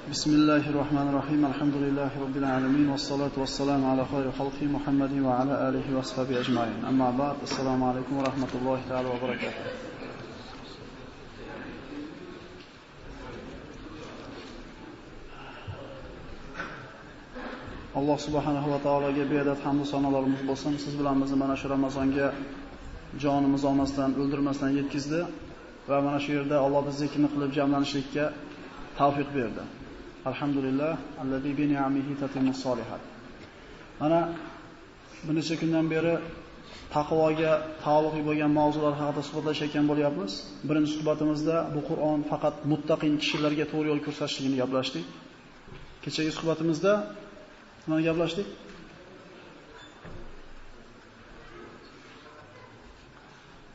Bismillahirrahmanirrahim. Alhamdulillahi robbil alamin was salatu wassalamu ala khayri xalqi Muhammadin va ala alihi va sahbihi ajma'in. Amma ba'd. Assalomu alaykum va rahmatullohi ta'ala va barakatuh. Alloh subhanahu va taologa beadad hamd va sanolarimiz bo'lsin. Siz bilan bizni mana shu Ramazonga jonimiz olmasdan, o'ldirmasdan yetkizdi va mana shu yerda Alloh bizga zikr qilib jamlanishlikka tavfiq berdi. Alhamdulillah, allazi bi ni'amihi tatimmus solihat. Mana bir necha kundan beri taqvoga taalluqli bo'lgan mavzular haqida suhbatlashayotgan bo'lyapmiz. Birinchi suhbatimizda bu Qur'on faqat muttaqin kishilarga to'g'ri yo'l ko'rsatishligini gaplashdik. Kechagi suhbatimizda nima gaplashdik?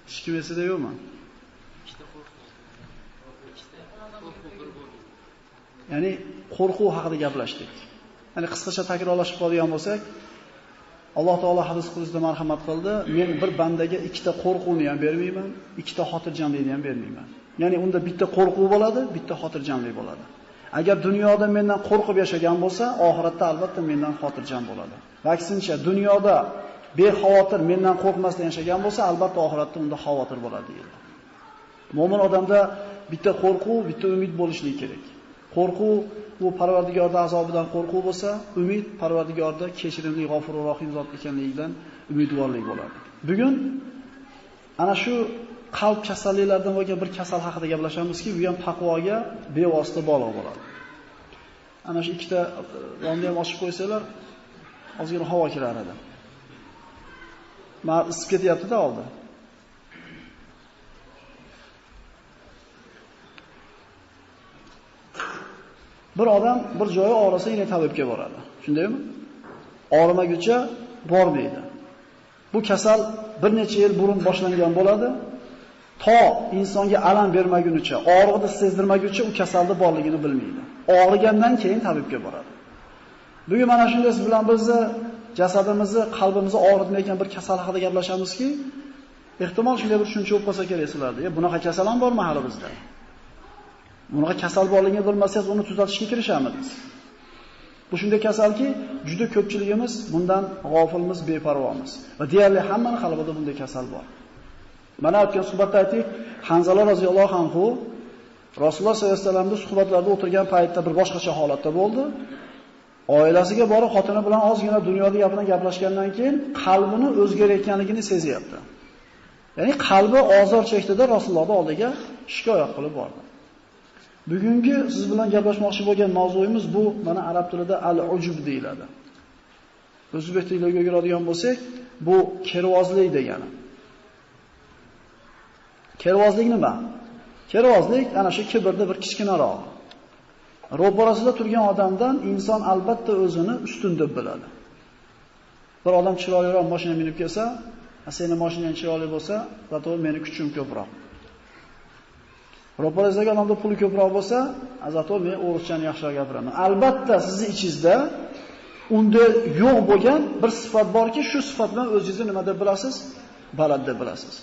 Hech kim esida yo'qmi? Ya'ni qo'rquv haqida gaplashdik. Ya'ni qisqacha takrorlashib qolgan bo'lsak, Alloh taolo hadis qudusida marhamat qildi, men bir bandaga ikkita qo'rquvni ham bermayman, ikkita xotirjamlikni ham bermayman. Ya'ni unda bitta qo'rquv bo'ladi, bitta xotirjamlik bo'ladi. Agar dunyoda mendan qo'rqib yashagan bo'lsa, oxiratda albatta mendan xotirjam bo'ladi. Va aksincha, dunyoda bexavotir mendan qo'rqmasdan yashagan bo'lsa, albatta oxiratda unda xavotir bo'ladi deydi. Mo'min odamda bitta qo'rquv, bitta umid bo'lishligi kerak. Qo'rquv bu Parvardigorning azobidan qo'rquv bo'lsa, umid Parvardigorda kechirimli, g'ofurur rohim zot ekanligidan umidvorlik bo'ladi. Bugun ana shu qalb kasalliklaridan bo'lgan bir kasal haqida gaplashamizki, bu ham taqvoga bevosita bog'liq bo'ladi. Ana shu ikkita ronni ham ochib qo'ysalar, ozgina havo kirar edi. Men isib ketyapti-da oldi. Bir odam bir joyi og'risa, yana tabibga boradi. Shundaymi? Og'rimaguncha bormaydi. Bu kasal bir necha yil burun boshlangan bo'ladi. To insonga alam bermagunicha, og'riqni sezdirmaguncha u kasalda borligini bilmaydi. Og'rigandan keyin tabibga boradi. Bugun mana shunday siz bilan bizni jasadimizni, qalbimizni og'ritmayotgan bir kasal haqida gaplashamizki, ehtimol shunday bir tushuncha bo'lib qolsa kerak sizlarda. Bunaqa kasal ham bormi hali bizda? Bunaqa kasal borligini bilmasangiz, uni tuzatishga kirishamiz. Bu shunday kasalki, juda ko'pchiligimiz bundan g'ofilmiz, beparvomiz. Va deyarli hammaning qalbida bunday kasal bor. Mana o'tgan suhbatda aytdik, Hanzala roziyallohu anhu Rasululloh sollallohu alayhi vasallamning suhbatlarida o'tirgan paytda bir boshqacha holatda bo'ldi. Oilasiga borib, xotini bilan ozgina dunyoda gapidan gaplashgandan keyin qalbini o'zgarayotganligini sezyapti. Ya'ni qalbi ozor chekdida Rasulullohning oldiga shikoyat qilib bordi. Bugungi siz bilan gaplashmoqchi bo'lgan mavzuyimiz bu mana arab tilida al-ujub deyiladi. O'zbek tiliga o'giradigan bo'lsak, bu kervozlik degani. Kervozlik nima? Kervozlik ana shu kibrda bir kichkinaroq. Ro'parasida turgan odamdan inson albatta o'zini ustun deb biladi. Bir odam chiroyliroq mashina minib kelsa, "Seni mashinang chiroyli bo'lsa, zato meni kuchim ko'proq." Ro'parasidagi odamda puli ko'proq bo'lsa, zato men o'rischani yaxshiroq gapiraman. Albatta sizning ichingizda unda yo'q bo'lgan bir sifat borki, shu sifat bilan o'zingizni nima deb bilasiz? Balad deb bilasiz.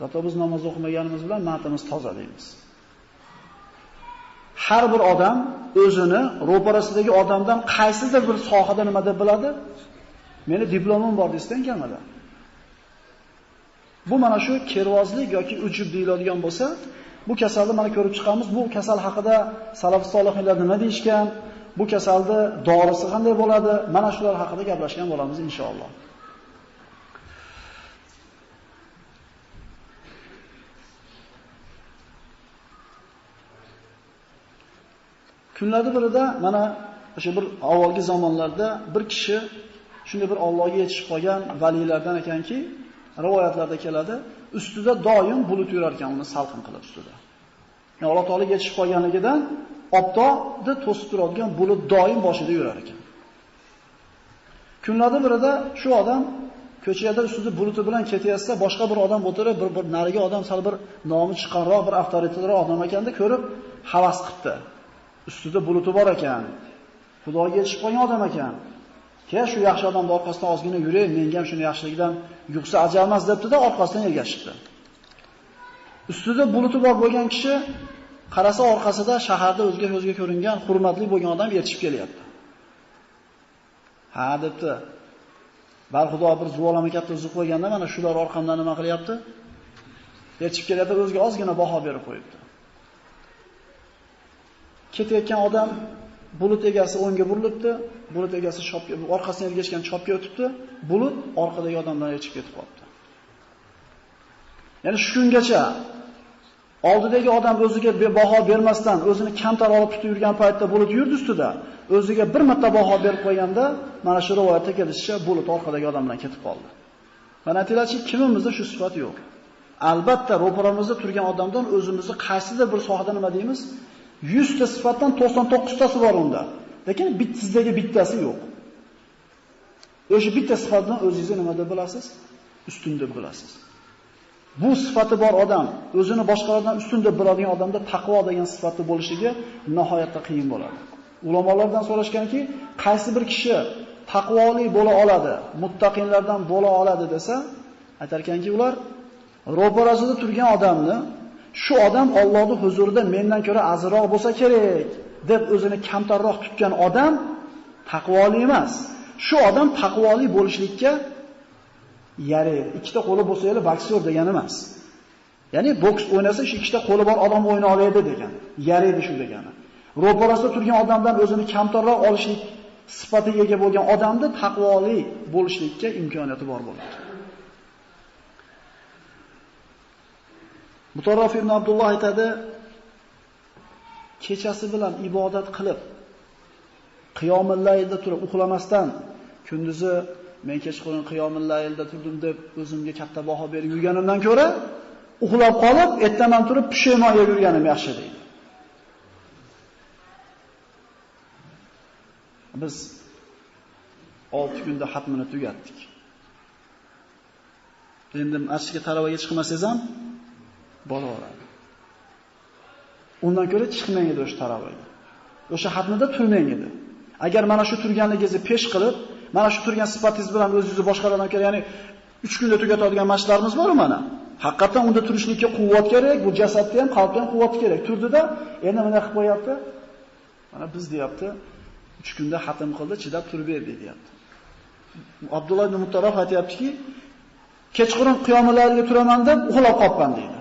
Zato biz namoz o'qimaganimiz bilan matimiz toza deymiz. Har bir odam o'zini ro'parasidagi odamdan qaysidir bir sohada nima deb biladi? Meni diplomim bor desdan kelmadi. Bu mana shu kervozlik yoki ujub deyiladigan bo'lsa, bu kasalni mana ko'rib chiqamiz. Bu kasal haqida salaf solihlar nima deyishgan? Bu kasalni dorisi qanday bo'ladi? Mana shular haqida gaplashgan bo'lamiz inshaalloh. Kunlarda birida mana o'sha bir avvalgi zamonlarda bir kishi shunday bir Allohga yetishib qolgan valilardan ekanki, rivoyatlarda keladi, ustida doim bulut yurar ekan, uni salqin qilib ustida. Ya'ni Alloh taolaga yetishib qolganligidan oftobni to'sib turadigan bulut doim boshida yurar ekan. Kunlarda birida shu odam ko'chada ustida buluti bilan ketayotsa, boshqa bir odam o'tirib, bir nariga odam sal bir nomi chiqqanroq, bir avtoritetliroq odam ekanda ko'rib havas qildi. Ustida buluti bor ekan. Xudoga yetishib qolgan odam ekan. Keyin shu yaxshi odamning orqasidan ozgina yuray, menga ham shuni yaxshiligidan yuqsa ajalmas debdi-da, orqasidan ergashibdi. Ustida buluti bor bo'lgan kishi qarasa orqasida shaharda o'zga ko'ringan hurmatli bo'lgan odam erishib kelyapti. Ha debdi. Bar Xudo bir zuvolama katta uzib qo'yganda mana shular orqamdan nima qilyapti? Erishib kelyapti, o'ziga ozgina baho berib qo'yibdi. Ketayotgan odam bulut egasi o'ngga burilibdi, bulut egasi chopga, orqasidan ergashgan chopga o'tibdi, bulut orqadagi odamdan erishib ketib qolibdi. Ya'ni shu kungacha oldidagi odam o'ziga baho bermasdan, o'zini kamtar olib tutib yurgan paytda bulut yurdi ustida, o'ziga bir marta baho berib qo'yganda, mana shu rivoyatda kelishicha bulut orqadagi odam bilan ketib qoldi. Mana aytaylik, kimimizda shu sifat yo'q. Albatta, ro'paramizda turgan odamdan o'zimizni qaysidir bir sohada nima deymiz? 100 ta sifatdan 99 tasi bor unda. Lekin sizdagi bittasi yo'q. O'sha bitta sifatdan o'zingizni nima deb bilasiz? Ustun deb bilasiz. Bu sifati bor odam, o'zini boshqalardan ustun deb biladigan odamda taqvo degan sifati bo'lishiga nihoyatda qiyin bo'ladi. Ulamolardan so'rashganki, qaysi bir kishi taqvoli bo'la oladi, muttaqinlardan bo'la oladi desa, aytarkanki ular ro'parasida turgan odamni shu odam Allohning huzurida mendan ko'ra azroq bo'lsa kerak deb o'zini kamtarroq tutgan odam taqvoli emas. Shu odam taqvoli bo'lishlikka yaraydi. Ikkita qo'li bo'lsa edi boksyor degani emas. Ya'ni boks o'ynasa shu ikkita qo'li bor odam o'yna oladi degani. Yaraydi shu degani. Ro'parasida turgan odamdan o'zini kamtarroq olishlik sifatiga ega bo'lgan odamda taqvoli bo'lishlikka imkoniyati bor bo'ladi. Mutarraf ibn Abdulloh aytadi, kechasi bilan ibodat qilib, qiyomul laylda turib uxlamasdan, kunduzi men kechqurun qiyomul laylda turdim deb o'zimga katta baho berib yurganimdan ko'ra, uxlab qolib, ertaman turib pushaymon yeb yurganim yaxshi deydi. Biz 6 kunda xatmini tugatdik. Endi masjidga taravaga chiqmasangiz ham boraveradi. Undan ko'ra chiqmang edi o'sha taravaga. O'sha xatmida turmang edi. Agar mana shu turganligingizni pesh qilib, mana shu turgan sifatingiz bilan o'zingizni boshqalardan ko'ra, ya'ni 3 kunda tugatadigan mashqlarimiz bor mana. Haqiqatan unda turishlikka quvvat kerak, bu jasadga ham, qalbga ham quvvat kerak. Turdida, endi nima qilib qo'yapti? Mana biz deyapti, 3 kunda xatm qildi, chidab turib berdi deyapti. Abdulloh ibn Mutarraf aytayaptiki, kechqurun qiyomalarga turaman deb uxlab qolibman deydi.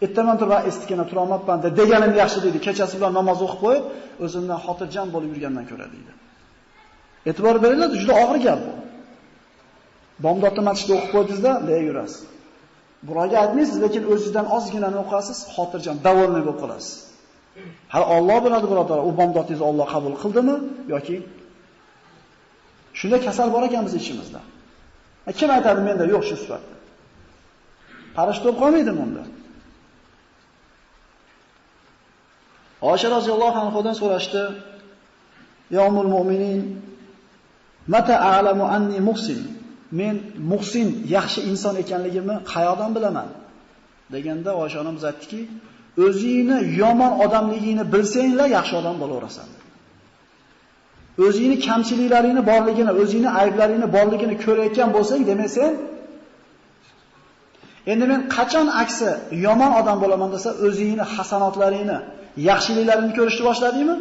Ertaman turib estikana tura olmabman deganim yaxshi deydi. Kechasi bilan namoz o'qib qo'yib, o'zimdan xotirjam bo'lib yurgandan ko'ra deydi. E'tibor beringlar, juda og'ir gap bu. Bomdodni masjidda o'qib qo'ydingizda, lay yurasiz. Birovga aytmaysiz, lekin o'zingizdan ozgina o'qasiz, xotirjam, davolmay bo'lib qolasiz. Hali Alloh biladi, birodarlar, u bomdodingizni Alloh qabul qildimi yoki shunda kasal bor ekan biz ichimizda. Kim aytadi menda yo'q shu sifat? Qarashib bo'lib qolmaydimi unda? Oysha roziyallohu anhodan so'rashdi: "Ya ummul mu'minin, mata a'lamu anni muhsin?" Men muhsin, yaxshi inson ekanligimni qayoqdan bilaman? Deganda Oysha onamiz aytdiki, o'zingni yomon odamligingni bilsanglar yaxshi odam bo'laverasan. O'zingni kamchiliklaringni borligini, o'zingni ayblaringni borligini ko'rayotgan bo'lsang, demak sen endi men qachon aksi yomon odam bo'laman desa, o'zingni hasanotlaringni, yaxshiliklaringni ko'rishni boshladingmi?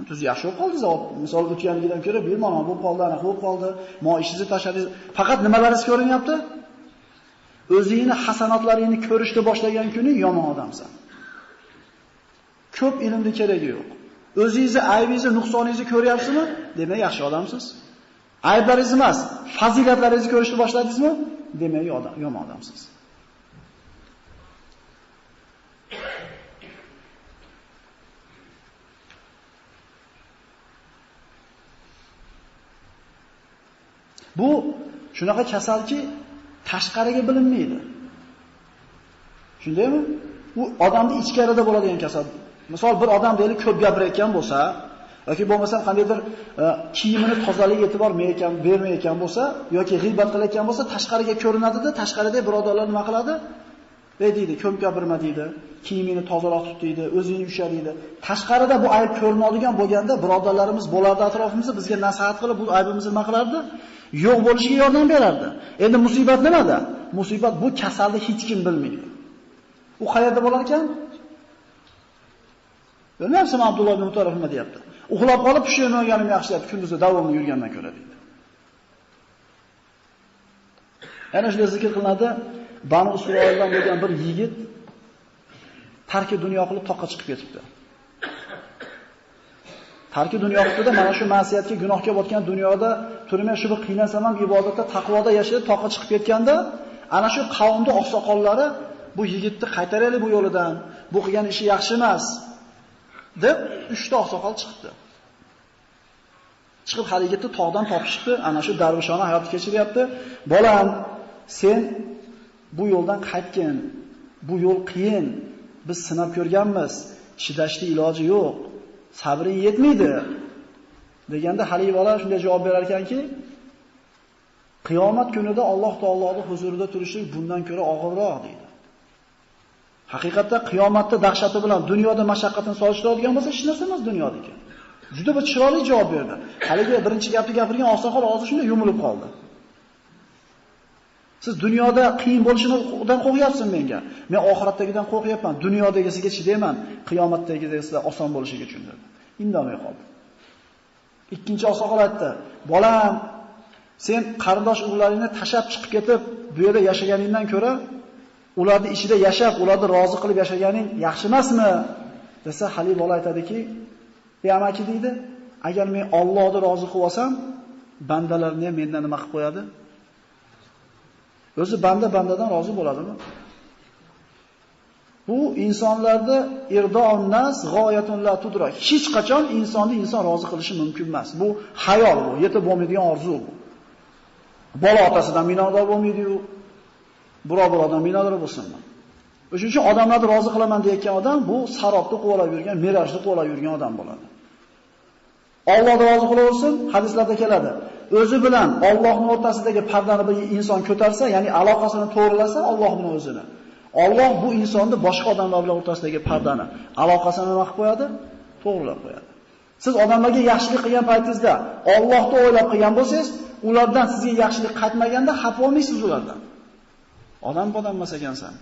Tuz yaxshi bo'lib qoldingiz, misol o'tganligidan ko'ra bir mana bo'lib qoldi, anaqa bo'lib qoldi, mo ishingizni tashladingiz. Faqat nimalaringiz ko'rinyapti? O'zingni hasanotlaringni ko'rishni boshlagan kuni yomon odamsan. Ko'p ilmning keragi yo'q. O'zingizni aybingizni, nuqsoningizni ko'ryapsizmi? Demak, yaxshi odamsiz. Ayblaringiz emas, fazilatlaringizni ko'rishni boshladingizmi? Demak, yomon odamsiz. Bu shunaqa kasalki tashqariga bilinmaydi. Shundaymi? U odamning ichkarida bo'ladigan kasal. Misol bir odam deylik ko'p gapirayotgan bo'lsa, yoki bo'lmasa qandaydir kiyimini tozalik e'tibor bermayotgan bo'lsa, yoki g'iybat qilayotgan bo'lsa, tashqariga ko'rinadi-da, tashqarida birodarlar nima qiladi? Deydi, ko'p gapirma deydi, kiyimini tozaroq tut deydi, o'zingni usha deydi. Tashqarida bu ayb ko'rinadigan bo'lganda birodarlarimiz bo'lardi atrofimizda, bizga nasihat qilib bu aybimizni nima qilardi? Yo'q bo'lishiga yordam berardi. Endi musibat nimada? Musibat bu kasalni hech kim bilmaydi. U qayerda bo'lar ekan? Bilmayapsizmi Abdulloh ibn Mutarrif nima deyapti? Uxlab qolib pushayman olganim yaxshi deb kunduzi davomli yurgandan ko'ra deydi. Ana shunday zikr qilinadi, Banu Isroildan bo'lgan bir yigit tarki dunyo qilib toqqa chiqib ketibdi. Tarki dunyo qilibdi-da, mana shu ma'siyatga, gunohga botgan dunyoda turmay shu bir qiynalsam ham ibodatda, taqvoda yashab toqqa chiqib ketganda, ana shu qavmning oqsoqollari bu yigitni qaytaraylik bu yo'lidan, bu qilgan ishi yaxshi emas deb 3 ta oqsoqol chiqdi. Chiqib hali yigitni tog'dan topishibdi, ana shu darvishona hayot kechiryapti. Bolam, sen bu yo'ldan qaytgin. Bu yo'l qiyin. Biz sinab ko'rganmiz. Chidashning iloji yo'q. Sabring yetmaydi. Deganda hali bola shunday javob berar ekanki, qiyomat kunida Alloh taoloning huzurida turishlik bundan ko'ra og'irroq deydi. Haqiqatda qiyomatda dahshati bilan dunyoda mashaqqatini solishtiradigan bo'lsa, hech narsa emas dunyodagi. Juda bir chiroyli javob berdi. Haligi birinchi gapni gapirgan oqsoqol og'zi shunday yumilib qoldi. Siz dunyoda qiyin bo'lishidan qo'rqyapsiz menga. Men oxiratdagidan qo'rqyapman. Dunyodagisiga chidayman, qiyomatdagisiga oson bo'lishiga uchun dedi. Indamay qoldi. Ikkinchi oqsoqol aytdi: "Bolam, sen qarindosh urug'laringni tashab chiqib ketib, bu yerda yashaganingdan ko'ra, ularning ichida yashab, ularni rozi qilib yashaganing yaxshi emasmi?" desa, hali bola aytadiki, "Ey amaki" deydi, "Agar men Allohni rozi qilib olsam, bandalarni ham mendan nima qilib qo'yadi? O'zi bandadan rozi bo'ladimi?" Bu insonlarda irdo'un nas g'oyatun la tudrak. Hech qachon insonni inson rozi qilishi mumkin emas. Bu hayol, bu yetib bo'lmaydigan orzu bu. Bola otasidan minodor bo'lmaydi-yu, birodardan minodor bo'lsinmi? O'shuning uchun odamlarni rozi qilaman deyotgan odam bu sarobni qo'valab yurgan, mirajni qo'valab yurgan odam bo'ladi. Allohni rozi qilaversin, hadislarda keladi. O'zi bilan Allohning o'rtasidagi pardani bir inson ko'tarsa, ya'ni aloqasini to'g'rilasa Alloh bilan o'zini. Alloh bu insonni boshqa odamlar bilan o'rtasidagi pardani, aloqasini nima qilib qo'yadi? To'g'rilab qo'yadi. Siz odamlarga yaxshilik qilgan paytingizda Allohni o'ylab qilgan bo'lsangiz, ulardan sizga yaxshilik qaytmaganda xafa olmaysiz ulardan. Odam emas ekansan.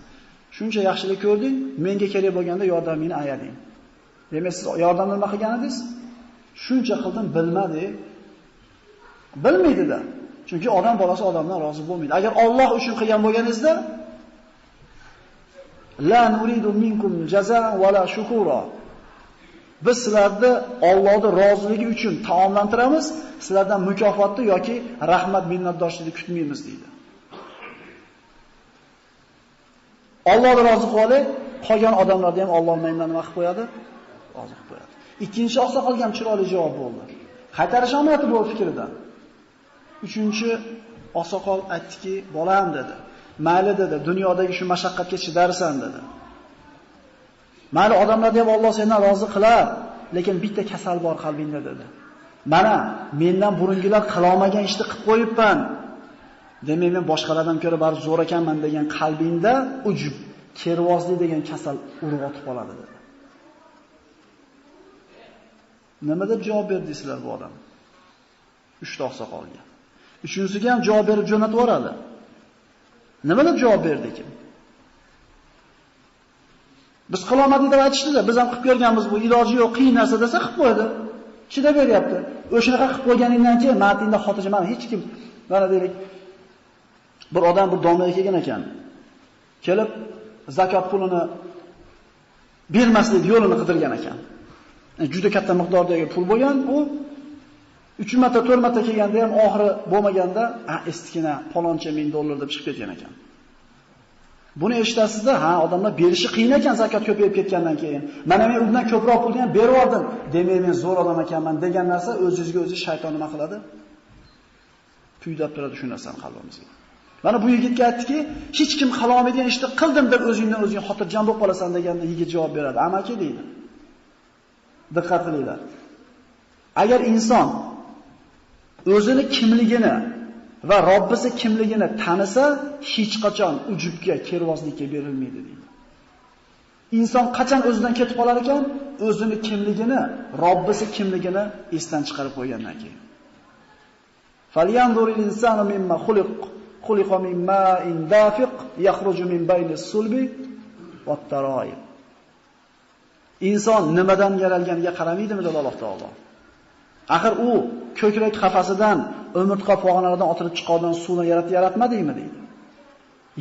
Shuncha yaxshilik ko'rding, menga kerak bo'lganda yordamingni ayading. Demak, siz yordamni nima qilgan edingiz? Shuncha qildim, bilmadi. Bilmaydi-da. Chunki odam bolasi odamdan rozi bo'lmaydi. Agar Alloh uchun qilgan bo'lganingizda la nuridu minkum jazaa va la shukura. Biz sizlarni Allohning roziligi uchun taomlantiramiz, sizlardan mukofotni yoki rahmat minnatdorchilikni kutmaymiz deydi. Allohni rozi qilib olay, qolgan odamlarni ham Alloh mendan nima qilib qo'yadi? Rozi qilib qo'yadi. Ikkinchi oqsoqolga ham chiroyli javob bo'ldi. Qaytarish olmayapti bu fikridan. Uchinchi oqsoqol aytdiki, "Bolam" dedi. "Mayli" dedi, "dunyodagi shu mashaqqatga chidarsan" dedi. "Mayli odamlarni ham Alloh sendan rozi qilar, lekin bitta kasal bor qalbingda" dedi. "Mana mendan burungilar qila olmagan ishni qilib qo'yibman. Demak, men boshqalardan ko'ra baribir zo'r ekanman degan qalbingda ujub, kervozlik degan kasal urg'otib qoladi" dedi. Nima deb javob berdingizlar bu odam? 3 ta oqsoqolga. Uchinchisiga ham javob berib jo'natib yuboradi. Nima deb javob berdik? Biz qilolmadik deb aytishdi-da, biz ham qilib ko'rganmiz, bu iloji yo'q, qiyin narsa desa qilib qo'ydi. Chidab beryapti. O'shanaqa qilib qo'yganingdan keyin matinda xotirjam hech kim, mana deylik, bir odam bir domlaga kelgan ekan. Kelib zakot pulini bermaslik yo'lini qidirgan ekan. Juda katta miqdordagi pul bo'lgan, u 3 marta, 4 marta kelganda ham oxiri bo'lmaganda, estikina paloncha $1000 deb chiqib ketgan ekan. Buni eshitasizda, odamlar berishi qiyin ekan zakot ko'payib ketgandan keyin. Mana men undan ko'proq pulni ham berib oldim. Demak, men zo'r odam ekanman degan narsa o'zingizga o'zi shayton nima qiladi? Kuydab turadi shu narsani qalbimizga. Mana bu yigitga aytdiki, hech kim qila olmaydigan ishni qildim deb o'zingdan o'zing xotirjam bo'lib qolasan deganda yigit javob beradi. Amaki deydi. Diqqat qilinglar. Agar inson o'zini kimligini va Robbisi kimligini tanisa, hech qachon ujubga, kervozlikka berilmaydi deydi. Inson qachon o'zidan ketib qolar ekan? O'zini kimligini, Robbisi kimligini esdan chiqarib qo'ygandan keyin. Falyanzuril insanu mimma khuliqa min ma'in dafiq yakhruju min baynis sulbi wat tara'ib. Inson nimadan yaralganiga qaramaydimi dedi Alloh taolo. Axir u ko'krak qafasidan, umurtqa pog'onalaridan otilib chiqqan suvni yaratmadingmi deydi.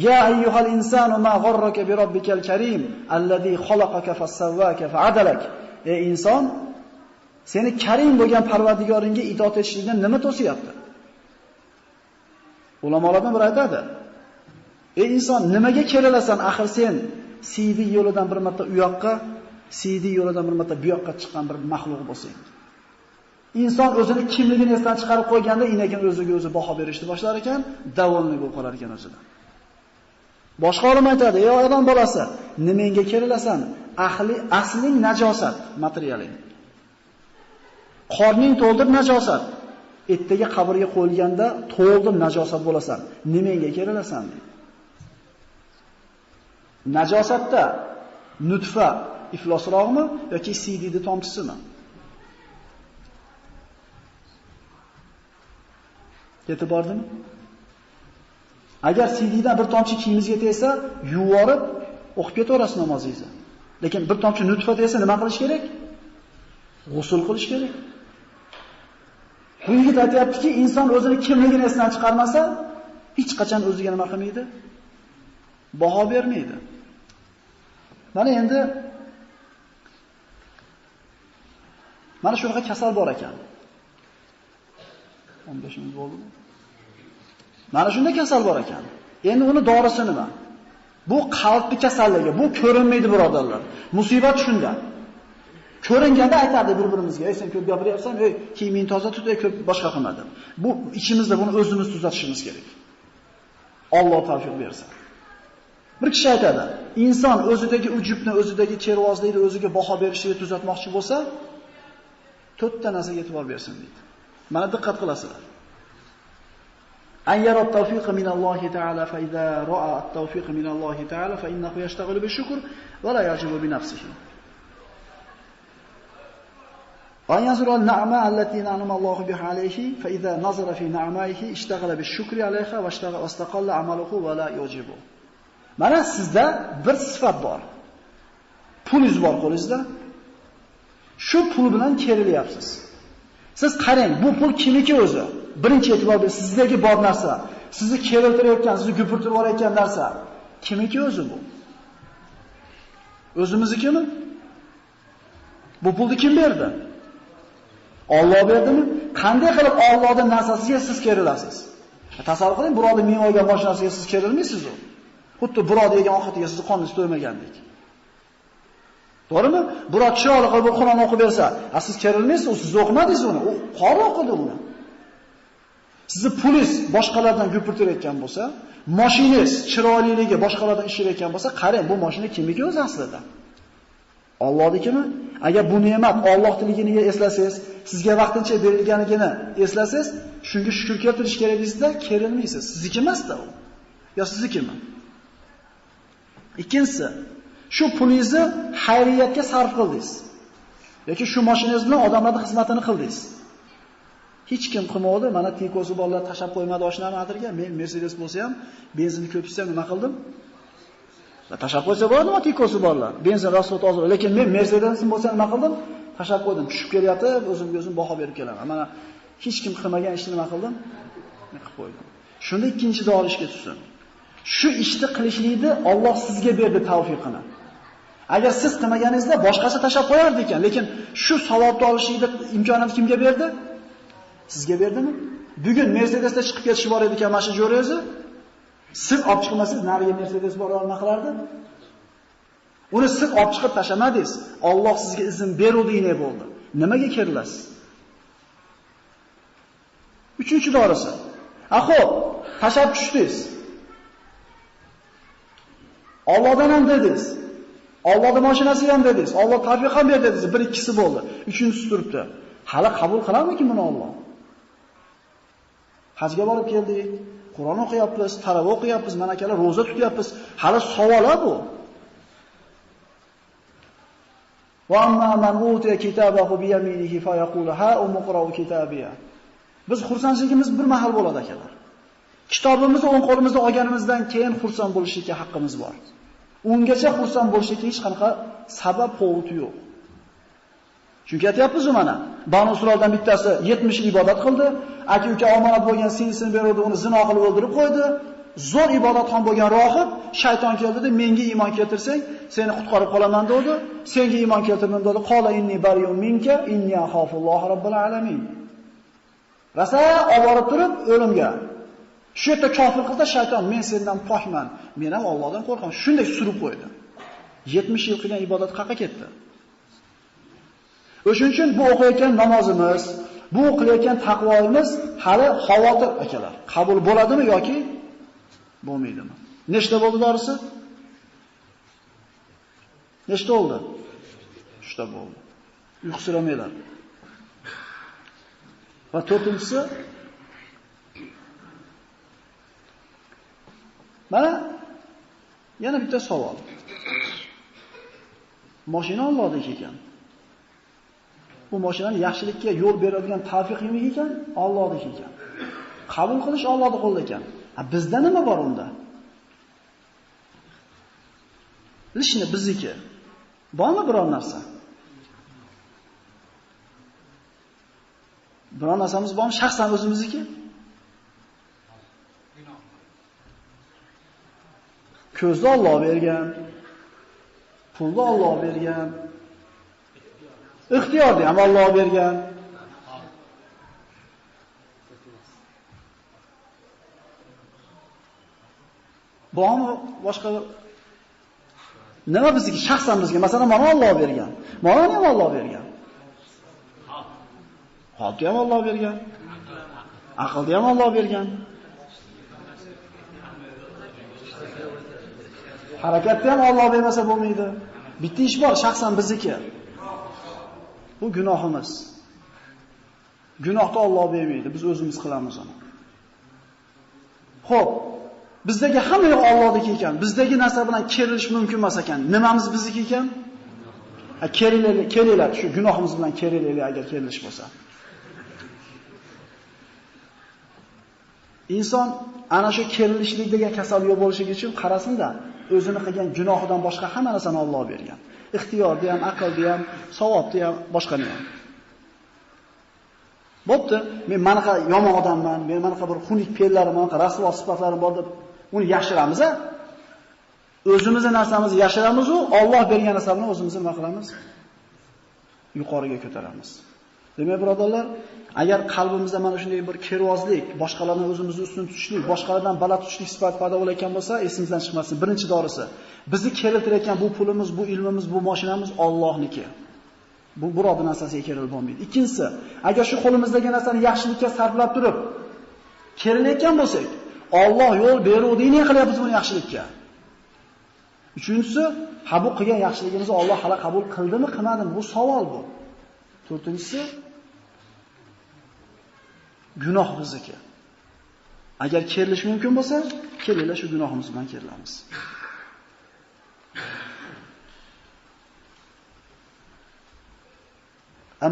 Ya ayyuhal insanu ma gharraka bi robbikal karim allazi xalaqaka fassawwaka fa'adalak. Ey inson, seni karim bo'lgan Parvardigoringga itoat etishlikdan nima to'siyapti? Ulamolardan biri aytadi: "Ey inson, nimaga kerilasan? Axir sen CD yo'lidan bir marta u yoqqa, CD yo'lidan bir marta bu yoqqa chiqqan bir maxluq bo'lsang." Inson o'zini kimligini esdan chiqarib qo'yganda, inekin o'ziga o'zi baho berishni boshlar ekan, davolni bo'lib qolar ekan o'zidan. Boshqa olim aytadi: "Ey odam bolasi, nimanga kerilasan? Asling najosat, materialing. Qorning to'ldir najosat. Ertaga qabrga qo'yilganda to'ldir najosat bo'lasan. Nimanga kerilasan?" deydi. Najosatda nutfa iflosroqmi yoki CD'ni tomchisimi? Yetib bordimi? Agar CD'dan bir tomchi kiyimingizga tegsa, yuvorib o'qib ketaverasiz namozingizni. Lekin bir tomchi nutfa tegsa nima qilish kerak? G'usl qilish kerak. Bu yigit aytayaptiki, inson o'zini kimligini esdan chiqarmasa, hech qachon o'ziga nima qilmaydi? Baho bermaydi. Mana endi mana shunaqa kasal bor ekan. 15 minut bo'ldi. Mana shunday kasal bor ekan. Endi uni dorisi nima? Bu qalbning kasalligi, bu ko'rinmaydi birodarlar. Musibat shunda. Ko'ringanda aytadi bir-birimizga: "Ey sen ko'p gapiryapsan, ey kiyimingni toza tut, ey ko'p boshqa qilma" deb. Bu ichimizda buni o'zimiz tuzatishimiz kerak. Alloh tavfiq bersin. Bir kishi aytadi: "Inson o'zidagi ujubni, o'zidagi kervozlikni o'ziga baho berishini tuzatmoqchi bo'lsa, 4 ta narsaga e'tibor bersin" deydi. Mana diqqat qilasizlar. An yara at-tawfiq min Alloh ta'ala fa idza ra'a at-tawfiq min Alloh ta'ala fa innahu yashtaghilu bi-shukr va la yajibu bi nafsihi. Wa yanzuru an-na'ma allati na'ama Allahu biha alayhi fa idza nazara fi na'maihi ishtaghala bi-shukri alayha wa istaqalla 'amaluhu va la yajibu. Mana sizda bir sifat bor. Pulingiz bor qo'lingizda. Shu pul bilan kerilyapsiz. Siz qarang, bu pul kimniki o'zi? Birinchi e'tibor bering, sizdagi bor narsa, sizni keriltirayotgan, sizni gupirtirib olayotgan narsa kimniki o'zi bu? O'zimiznikimi? Bu pulni kim berdi? Alloh berdimi? Qanday qilib Allohning narsasiga siz kerilasiz? Tasavvur qiling, birovning ming olgan mashinasiga siz kerilmaysiz u. Xuddi birovning yegan ovqatiga sizni qoningiz to'ymagandek. To'g'rimi? Birov chiroyli qilib Qur'on o'qib bersa, siz kerilmaysiz, siz o'qimadingiz uni. U qori o'qidi uni. Sizni pulingiz boshqalardan gupirtirayotgan bo'lsa, mashinangiz chiroyliligi boshqalardan ishlayotgan bo'lsa, qarang, bu mashina kimniki o'zi aslida? Allohnikimi? Agar bu ne'mat Allohligini eslasangiz, sizga vaqtincha berilganligini eslasangiz, shunga shukr keltirish kerak deysizda, kerilmaysiz. Sizniki emas-da u. Yo siznikimi? Ikkinchisi, shu pulingizni xayriyatga sarf qildingiz. Yoki shu mashinangiz bilan odamlarning xizmatini qildingiz. Hech kim qilmadi, mana tikosi bolalar tashab qo'ymadi oshnani adirga. Men Mercedes bo'lsa ham, benzinni ko'p ichsam nima qildim? Tashab qo'ysa bo'ladimi tikosi bolalar? Benzin rasxod ozroq, lekin men Mercedesim bo'lsa nima qildim? Tashab qo'ydim. Tushib kelyapti, o'zimga o'zim baho berib kelaman. Mana hech kim qilmagan ishni nima qildim? Qilib qo'ydim. Shunda ikkinchi dori ishga tushsin. Shu ishni qilishlikni Alloh sizga berdi tavfiqini. Agar siz qilmaganingizda boshqasi tashab qo'yardi ekan, lekin shu savobni olishlikni imkoniyatini kimga berdi? Sizga berdimi? Bugun Mercedesda chiqib ketish bor edi ekan, mana shu jo'rangizni siz olib chiqmasangiz, nariga Mercedes bor nima qilardi? Uni siz olib chiqib tashamadingiz. Alloh sizga izn beruvdi bo'ldi. Nimaga kerilasiz? Uchinchi dorisi. Xo'p, tashab tushdingiz. Allohdan ham dedingiz. Allohning mashinasi ham dedingiz. Alloh tavfiq ham berdi dedingiz. Bir ikkisi bo'ldi. Uchinchisi turibdi. Hali qabul qiladimi buni Alloh? Hajga borib keldik. Qur'on o'qiyapmiz, taravih o'qiyapmiz, manakalar roza tutyapmiz. Hali savol bu. Va amma man utiya kitabahu bi yaminihi fa yaqulu ha umqra'u kitabiya. Biz xursandligimiz bir mahal bo'ladi akalar. Kitobimizni o'ng qo'limizda olganimizdan keyin xursand bo'lishga haqqimiz bor. Ungacha xursand bo'lishga hech qanaqa sabab povut yo'q. Chunki aytayapmiz mana, Banu Isroildan bittasi 70 yil ibodat qildi, aka-uka omonat bo'lgan singsini berdi, uni zino qilib o'ldirib qo'ydi. Zo'r ibodatxon bo'lgan rohib shayton keldi-da, menga iymon keltirsang, seni qutqarib qolaman dedi. Senga iymon keltirdim dedi. Qala inni bariyun minka inni axafulloh robbil alamin. Rasa oborib turib o'limga. Shu yerda kofir qilsa shayton, men sendan pokman, men ham Allohdan qo'rqaman. Shunday surib qo'ydi. 70 yil qilgan ibodat qayerga ketdi? O'shuning uchun bu o'qiyotgan namozimiz, bu qilayotgan taqvoimiz hali xavotir akalar. Qabul bo'ladimi yoki bo'lmaydimi? Nechta bo'ldi dorisi? Nechta oldi? 3 ta bo'ldi. Uyqusiramanglar. Va to'rtinchisi mana yana bitta savol. Mashina Allohdek ekan. Bu mashinani yaxshilikka yo'l beradigan tavfiq nima ekan? Allohdek ekan. Qabul qilish Allohning qo'lida ekan. Bizda nima bor unda? Lishni bizniki. Bormi biror narsa? Biror narsamiz bormi? Shaxsan o'zimizniki? Ko'zni Alloh bergan, pulni Alloh bergan, ixtiyorni ham Alloh bergan. Bormi boshqa nima bizniki shaxsan bizga? Masalan, mana Alloh bergan. Mana ham Alloh bergan. Xalqqa ham Alloh bergan. Aqlni ham Alloh bergan. Harakatni ham Alloh bermasa bo'lmaydi. Bitta ish bor, shaxsan bizniki. Bu gunohimiz. Gunohni Alloh bermaydi, biz o'zimiz qilamiz uni. Xo'p, bizdagi hamma yo'q Allohniki ekan. Bizdagi narsa bilan kerilish mumkin emas ekan. Nimamiz bizniki ekan? Keringlar, shu gunohimiz bilan keringlar agar kerilish bo'lsa. Inson ana shu kerilishlik degan kasal yo'q bo'lishligi uchun qarasin-da, o'zini qilgan gunohidan boshqa hamma narsani Alloh bergan. Ixtiyorni ham, aqlni ham, savobni ham, boshqani ham. Bo'pti, men manaqa yomon odamman, men manaqa bir xunuk fe'llarim, manaqa rasvo sifatlarim bor deb uni yashiramiz-a? O'zimizning narsamizni yashiramiz u Alloh bergan narsani o'zimiz nima qilamiz? Yuqoriga ko'taramiz. Demak, birodarlar, agar qalbimizda mana shunday bir kervozlik, boshqalarni o'zimizni ustun tutishlik, boshqalardan baland tutishlik sifat paydo bo'layotgan bo'lsa, esimizdan chiqmasin. Birinchi dorisi, bizni keltirayotgan bu pulimiz, bu ilmimiz, bu mashinamiz Allohniki. Bu birodar narsasiga kerilib bo'lmaydi. Ikkinchisi, agar shu qo'limizdagi narsani yaxshilikka sarflab turib kerilayotgan bo'lsak, Alloh yo'l beruvdini qilyapmiz buni yaxshilikka. Uchinchisi, ha bu qilgan yaxshiligimizni Alloh hali qabul qildimi, qilmadimi? Bu savol bu. To'rtinchisi, gunoh bizniki. Agar kerilish mumkin bo'lsa, kelinglar shu gunohimiz bilan kerilamiz.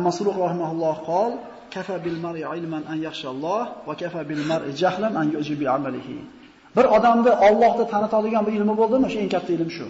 Masruq rahimahulloh qol, kafa bil mar'i ilman an yakhshalloh va kafa bil mar'i jahlan an yu'jibi amalihi. Bir odamni Allohni tanitadigan bir ilmi bo'ldimi? Shu eng katta ilm shu.